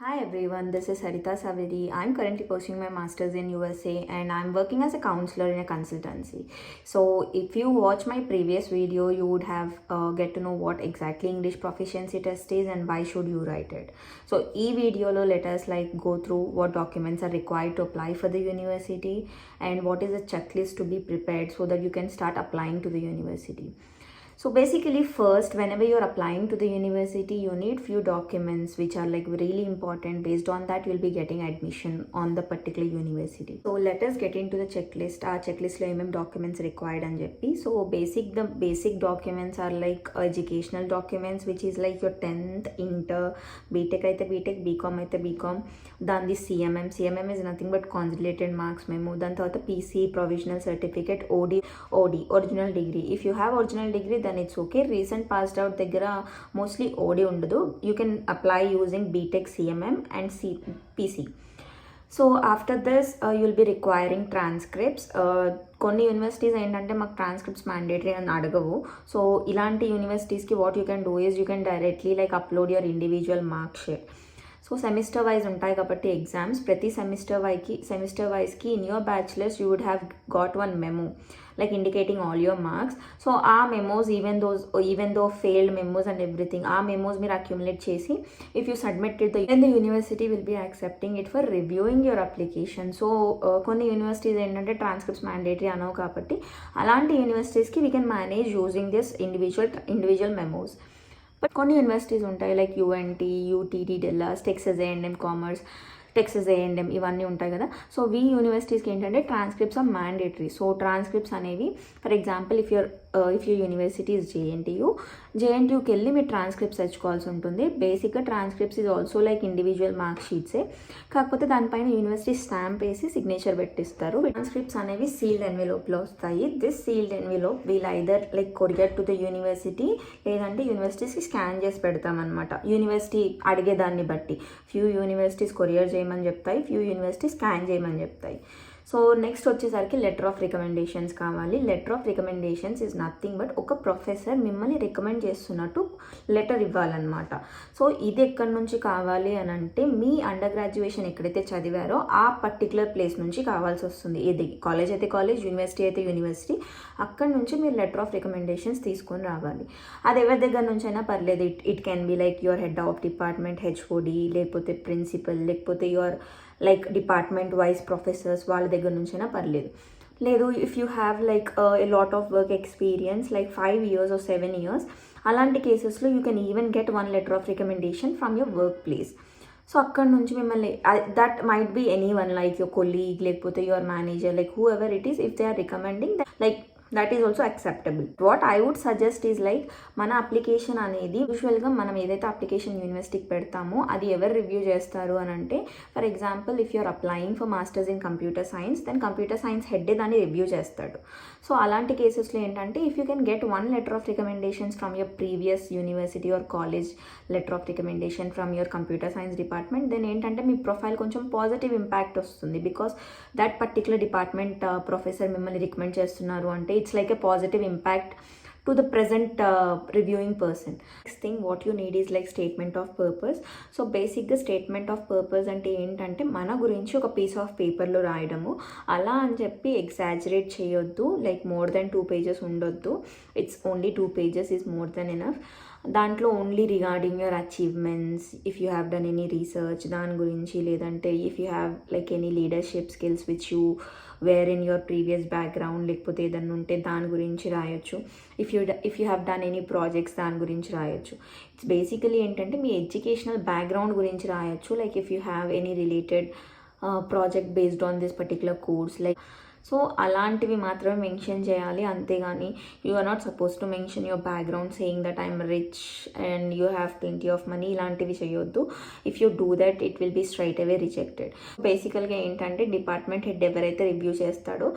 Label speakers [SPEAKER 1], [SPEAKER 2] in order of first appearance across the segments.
[SPEAKER 1] Hi everyone, this is Haritha Saviri. I'm currently pursuing my master's in USA and I'm working as a counselor in a consultancy. So if you watch my previous video, you would have get to know what exactly English proficiency test is and why should you write it. So this video lo let us go through what documents are required to apply for the university and what is the checklist to be prepared so that you can start applying to the university. So basically first, whenever you're applying to the university, you need few documents which are really important. Based on that, you'll be getting admission on the particular university. So let us get into the checklist. Our checklist lo em documents required and చెప్పి. So the basic documents are educational documents, which is your 10th, inter, BTech అయితే BTech, BCom అయితే BCom. దాని CMM is nothing but consolidated marks memo. దాని తర్వాత PC, provisional certificate, OD, original degree. If you have original degree, then it's okay. Recent passed out దగ్గర mostly OD ఉండదు. You can apply using BTech, CMM and PC. So after this you'll be requiring transcripts. కొన్ని universities ఏంటంటే మాకు transcripts mandatory అని అడగవు. So ఇలాంటి యూనివర్సిటీస్కి what you can do is you can directly upload your individual mark sheet. So semester wise ఉంటాయి కాబట్టి exams ప్రతి సెమిస్టర్ వైజ్కి in your bachelors you would have got one memo indicating all your marks. So our memos, even though failed memos and everything, our memos మీరు accumulate చేసి if you submit it, then the university will be accepting it for reviewing your application. So కొన్ని universities ఏంటంటే transcripts mandatory అనవు కాబట్టి అలాంటి యూనివర్సిటీస్కి we can manage using this individual memos. But కొన్ని universities ఉంటాయి UNT, UTT, Dallas, Texas A&M commerce, Texas A&M ఇవన్నీ ఉంటాయి కదా. సో యూనివర్సిటీస్కి ఏంటంటే transcripts are mandatory. So transcripts అనేవి for example if your university is జేఎన్టీయూకి వెళ్ళి మీరు ట్రాన్స్క్రిప్ట్స్ తెచ్చుకోవాల్సి ఉంటుంది. బేసిక్గా transcripts is also individual mark షీట్సే, కాకపోతే దానిపైన యూనివర్సిటీ స్టాంప్ వేసి సిగ్నేచర్ పెట్టిస్తారు. ట్రాన్స్క్రిప్ట్స్ అనేవి సీల్డ్ ఎన్వెలోప్లో వస్తాయి. This sealed envelope will either courier to the university, లేదంటే యూనివర్సిటీస్కి స్కాన్ చేసి పెడతామన్నమాట. యూనివర్సిటీ అడిగేదాన్ని బట్టి ఫ్యూ యూనివర్సిటీస్ కొరియర్ చేయమని చెప్తాయి, ఫ్యూ యూనివర్సిటీస్ స్కాన్ చేయమని చెప్తాయి. సో నెక్స్ట్ వచ్చేసరికి లెటర్ ఆఫ్ రికమెండేషన్స్ కావాలి. Letter of recommendations is nothing but ఒక ప్రొఫెసర్ మిమ్మల్ని రికమెండ్ చేస్తున్నట్టు లెటర్ ఇవ్వాలన్నమాట. సో ఇది ఎక్కడి నుంచి కావాలి అని అంటే మీ అండర్ గ్రాడ్యుయేషన్ ఎక్కడైతే చదివారో ఆ పర్టికులర్ ప్లేస్ నుంచి కావాల్సి వస్తుంది. ఇది కాలేజ్ అయితే కాలేజ్, యూనివర్సిటీ అయితే యూనివర్సిటీ, అక్కడ నుంచి మీరు లెటర్ ఆఫ్ రికమెండేషన్స్ తీసుకొని రావాలి. అది ఎవరి దగ్గర నుంచి అయినా పర్లేదు. It can be your head of department, HOD, లేకపోతే ప్రిన్సిపల్, లేకపోతే యువర్ డిపార్ట్మెంట్ వైజ్ ప్రొఫెసర్స్, వాళ్ళ దగ్గర నుంచైనా పర్లేదు. లేదు if you have a lot of work experience 5 years or 7 years, అలాంటి కేసెస్లో you can even get 1 letter of recommendation from your work place. So అక్కడ నుంచి మిమ్మల్ని that might be any one your colleague, లేకపోతే your manager, whoever it is, if they are recommending that is also acceptable. What I would suggest is మన application అనేది యూజువల్గా మనం ఏదైతే application యూనివర్సిటీకి పెడతామో అది ఎవరు రివ్యూ చేస్తారు అని అంటే, for example if you're applying for masters in computer science, then computer science head దాన్ని రివ్యూ చేస్తాడు. సో అలాంటి కేసెస్లో ఏంటంటే if you can get 1 letter of recommendations from your previous university or college, letter of recommendation from your computer science department, then ఏంటంటే మీ profile కొంచెం positive impact వస్తుంది. Because that particular department professor మిమ్మల్ని recommend చేస్తున్నారు అంటే it's a positive impact to the present reviewing person. Next thing what you need is statement of purpose. So basic గా statement of purpose అంటే ఏంటంటే మన గురించి ఒక పీస్ ఆఫ్ పేపర్లో రాయడము. అలా అని చెప్పి ఎగ్జాజరేట్ చేయొద్దు, more than 2 pages ఉండొద్దు. It's only 2 pages is more than enough. దాంట్లో only regarding your achievements, if you have done any research దాని గురించి, లేదంటే if you have any leadership skills which you were in your previous background, లేకపోతే ఏదన్నా ఉంటే దాని గురించి రాయొచ్చు. If you have done any projects దాని గురించి రాయొచ్చు. ఇట్స్ బేసికలీ ఏంటంటే మీ ఎడ్యుకేషనల్ బ్యాక్గ్రౌండ్ గురించి రాయొచ్చు. If you have any related project based on this particular course so అలాంటివి మాత్రమే మెన్షన్ చేయాలి. అంతేగాని you are not suppose to mention your background saying that I'm rich and you have plenty of money, ఇలాంటివి చేయొద్దు. If you do that it will be straight away rejected. బేసికల్గా ఏంటంటే department head ఎవరైతే review చేస్తాడో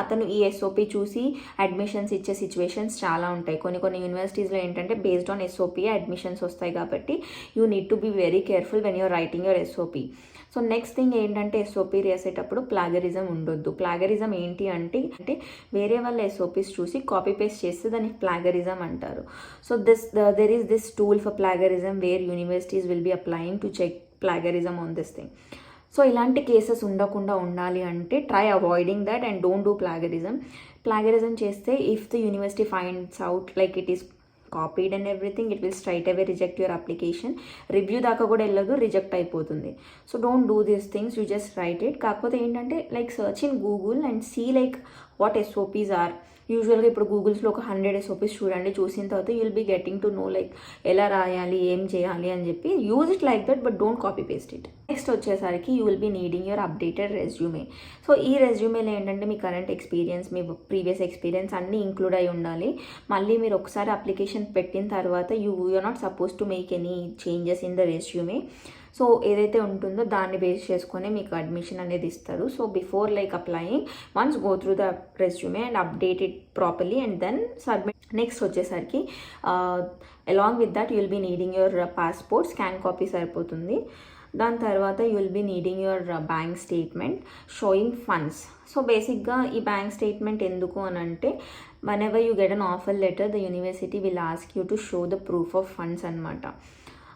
[SPEAKER 1] అతను ఈ SOP చూసి admissions ఇచ్చే సిచ్యువేషన్స్ చాలా ఉంటాయి. కొన్ని యూనివర్సిటీస్లో ఏంటంటే బేస్డ్ ఆన్ SOP అడ్మిషన్స్ వస్తాయి కాబట్టి you need to be very careful when you're writing your SOP. So next thing ఏంటంటే SOP రాసేటప్పుడు ప్లాగరిజం ఉండొద్దు. ప్లాగరిజం ఏంటి అంటే వేరే వాళ్ళ SOPs చూసి కాపీ పేస్ట్ చేస్తే దాన్ని ప్లాగరిజం అంటారు. So there is this tool for plagiarism where universities will be applying to check plagiarism on this thing. సో ఇలాంటి కేసెస్ ఉండకుండా ఉండాలి అంటే try avoiding that and don't do plagiarism చేస్తే if the university finds out like it is copied and everything, it will straight away reject your application. Review దాకా కూడా వెళ్ళదు, reject అయిపోతుంది. So don't do these things, you just write it. కాకపోతే ఏంటంటే like search in Google and see like what SOPs are. యూజువల్గా ఇప్పుడు గూగుల్స్లో ఒక 100 SOPs చూడండి, చూసిన తర్వాత you will be getting to know like ఎలా రాయాలి, ఏం చేయాలి అని చెప్పి. Use it like that, but don't copy paste it. Next వచ్చేసరికి you will be needing your updated resume. So ఈ రెజ్యూమేలో ఏంటంటే మీ కరెంట్ ఎక్స్పీరియన్స్, మీ ప్రీవియస్ ఎక్స్పీరియన్స్ అన్నీ ఇంక్లూడ్ అయి ఉండాలి. మళ్ళీ మీరు ఒకసారి అప్లికేషన్ పెట్టిన తర్వాత you're not suppose to make any changes in the resume. So ఏదైతే ఉంటుందో దాన్ని బేస్ చేసుకొని మీకు అడ్మిషన్ అనేది ఇస్తారు. So before like applying, once go through the resume and update it properly and then submit. Next వచ్చేసరికి along with that you will be needing your passport, scan copy సరిపోతుంది. దాని తర్వాత you will be needing your bank statement showing funds. So బేసిక్గా ఈ bank statement ఎందుకు అని అంటే, whenever you get an offer letter, the university will ask you to show the proof of funds అనమాట.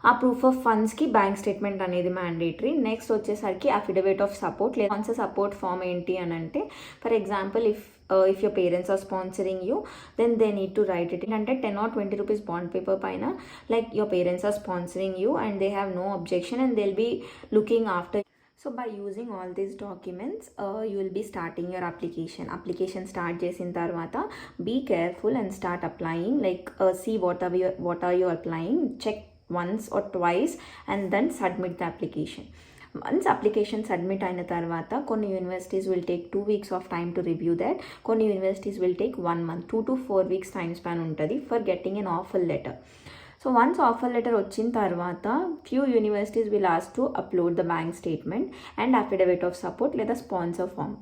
[SPEAKER 1] ఆ ప్రూఫ్ ఆఫ్ ఫండ్స్కి బ్యాంక్ స్టేట్మెంట్ అనేది mandatory. Next వచ్చేసరికి affidavit of support లేదా స్పాన్సర్ సపోర్ట్ ఫామ్ ఏంటి అని అంటే, for example if your parents are sponsoring you, then they need to write it అంటే 10 or 20 rupees bond paper పైన like your parents are sponsoring you and they have no objection and they'll be looking after. So by using all these documents, you will be starting your application start చేసిన తర్వాత be careful and start applying, like see what are you applying, check once or twice and then submit the application. Once application submit అయిన తర్వాత కొన్ని universities will take 2 weeks of time to review that, కొన్ని universities will take 1 month, 2 to 4 weeks time span ఉంటుంది for getting an offer letter. So once offer letter వచ్చిన తర్వాత few universities will ask to upload the bank statement and affidavit of support లేదా sponsor form.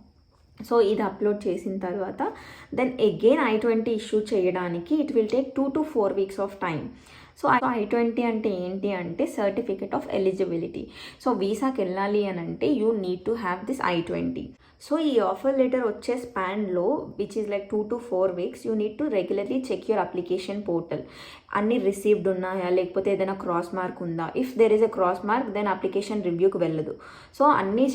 [SPEAKER 1] So ఇది upload చేసిన తర్వాత then again I-20 issue చేయడానికి it will take 2 to 4 weeks of time. So I-20 అంటే ఏంటి అంటే సర్టిఫికేట్ ఆఫ్ ఎలిజిబిలిటీ. సో వీసాకి వెళ్ళాలి అని అంటే you need to have this I-20. So ఈ ఆఫర్ లెటర్ వచ్చే స్పాన్లో which is like 2 to 4 weeks you need to regularly check your application portal. అన్ని రిసీవ్డ్ ఉన్నాయా, లేకపోతే ఏదైనా క్రాస్ మార్క్ ఉందా. If there is a cross mark then application రివ్యూకి వెళ్ళదు. సో అన్ని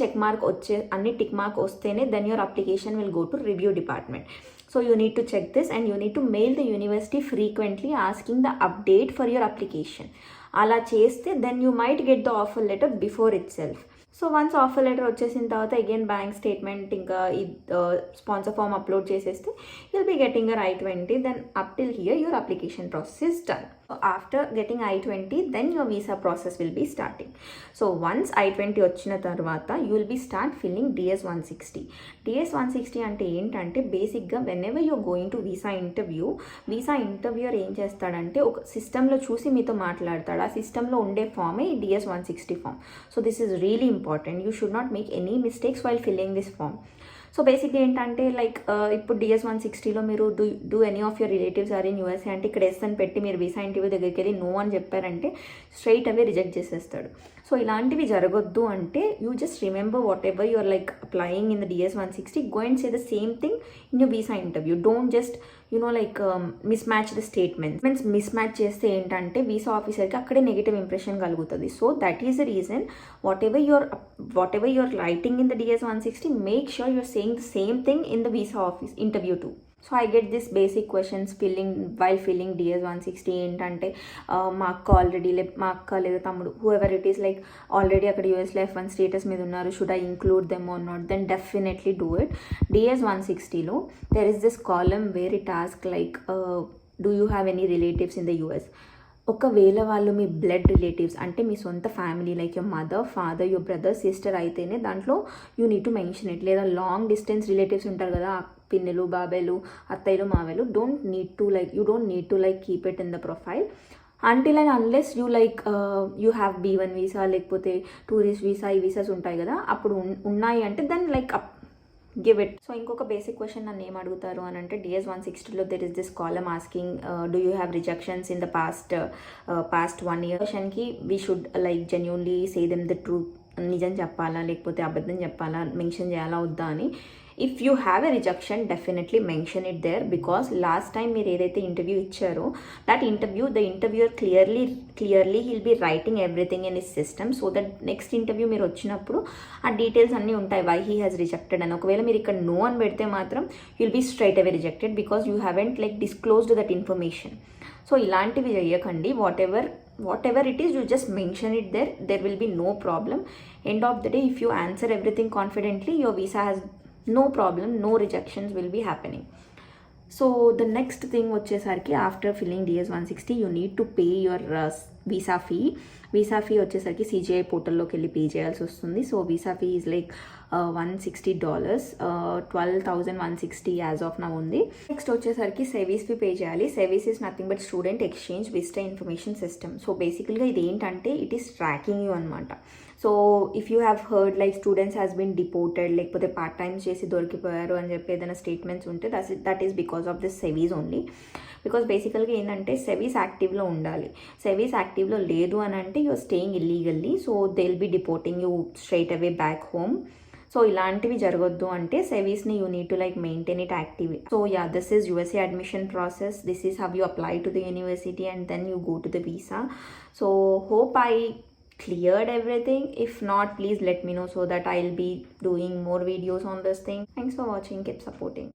[SPEAKER 1] అన్ని టిక్ మార్క్ వస్తేనే then your application will go to review department. So you need to check this and you need to mail the university frequently asking the update for your application. అలా చేస్తే then you might get the offer letter before itself. So once offer letter వచ్చేసిన తర్వాత again bank statement ఇంకా ఈ sponsor form upload చేసేస్తే you'll be getting your I-20. Then up till here your application process is done. So after getting I-20 then your visa process will be starting. So once I-20 వచ్చిన తర్వాత you will be start filling DS-160. DS-160 అంటే ఏంటంటే బేసిక్గా whenever you're going to visa interviewer ఏం చేస్తాడంటే ఒక సిస్టంలో చూసి మీతో మాట్లాడతాడు. ఆ సిస్టంలో ఉండే ఫామే ఈ DS-160 form. So this is really important. You should not make any mistakes while filling this form. So బేసిక్గా ఏంటంటే లైక్ ఇప్పుడు DS-160లో మీరు do any of your relatives are in USA అంటే ఇక్కడ ఎస్ అని పెట్టి మీరు వీసా ఇంటర్వ్యూ దగ్గరికి వెళ్ళి నో అని చెప్పారంటే స్ట్రైట్ అవే రిజెక్ట్ చేసేస్తాడు. సో ఇలాంటివి జరగొద్దు అంటే you just remember whatever you're like applying in the DS-160, go and say the same thing in your visa interview. Don't just like mismatch the statements. Means mismatch చేస్తే ఏంటంటే visa ఆఫీసర్కి అక్కడే negative impression కలుగుతుంది. So that is the reason whatever you're writing in the DS-160 make sure you're saying the same thing in the visa office interview too. So I get this basic questions while filling DS-160 ఏంటంటే మా అక్క లేదా తమ్ముడు whoever it is like already అక్కడ యూఎస్లో F1 status మీద ఉన్నారు, should I include them or not. Then definitely do it. DS-160లో there is this column where it టాస్క్ like do you have any relatives in the US. ఒకవేళ వాళ్ళు మీ blood relatives అంటే మీ సొంత family like your mother, father, your brother, sister అయితేనే దాంట్లో you need to mention it. లేదా లాంగ్ డిస్టెన్స్ రిలేటివ్స్ ఉంటారు కదా, పిన్నులు, బాబాయ్లు, అత్తయ్యలు, మావయ్యలు, you don't need to like keep it in the profile until and unless you like you have B1 visa లేకపోతే టూరిస్ట్ వీసా, ఈ వీసాస్ ఉంటాయి కదా, అప్పుడు ఉన్నాయి అంటే then like give it. So ఇంకొక బేసిక్ క్వశ్చన్ నన్ను ఏం అడుగుతారు అని అంటే DS-160లో there is this column asking do you have rejections in the past 1 year. క్వశ్చన్కి we should like genuinely say them the truth. నిజం చెప్పాలా లేకపోతే అబద్ధం చెప్పాలా, మెన్షన్ చేయాలా వద్దా అని. If you have a rejection definitely mention it there, because last time మీరు ఏదైతే ఇంటర్వ్యూ ఇచ్చారో that interview the interviewer clearly he'll be writing everything in his system, so that next interview మీరు వచ్చినప్పుడు ఆ డీటెయిల్స్ అన్నీ ఉంటాయి వై హీ హ్యాస్ రిజెక్టెడ్ అని. ఒకవేళ మీరు ఇక్కడ నో అని పెడితే మాత్రం you'll be straight away rejected because you haven't like disclosed that information. So ఇలాంటివి చేయకండి. Whatever it is, you just mention it there will be no problem. End of the day if you answer everything confidently, your visa has no problem, no rejections will be happening. So the next thing వచ్చేసరికి after filling DS-160 you need to pay your visa fee. Visa fee వచ్చేసరికి CGI పోర్టల్లోకి వెళ్ళి pay చేయాల్సి వస్తుంది. So visa fee is like $160, 12,160 as of now ఉంది. Next వచ్చేసరికి SEVIS fee pay చేయాలి. SEVIS is nothing but student exchange visitor information system. So బేసికల్గా ఇది ఏంటంటే ఇట్ ఈస్ ట్రాకింగ్ యూ అనమాట. So if you have heard like students has been deported, లేకపోతే part times చేసి దొరికిపోయారు అని చెప్పి ఏదైనా స్టేట్మెంట్స్ ఉంటే that is because of this SEVIS only. Because బేసికల్గా ఏంటంటే సెవీస్ యాక్టివ్లో ఉండాలి. సెవీస్ యాక్టివ్లో లేదు అని అంటే you're staying illegally, so they will be deporting you straight away back home. So ఇలాంటివి జరగొద్దు అంటే సెవీస్ని you need to like maintain it active. So yeah, this is USA admission process. This is how you apply to the university and then you go to the visa. So hope I cleared everything. If not, please let me know so that I'll be doing more videos on this thing. Thanks for watching. Keep supporting.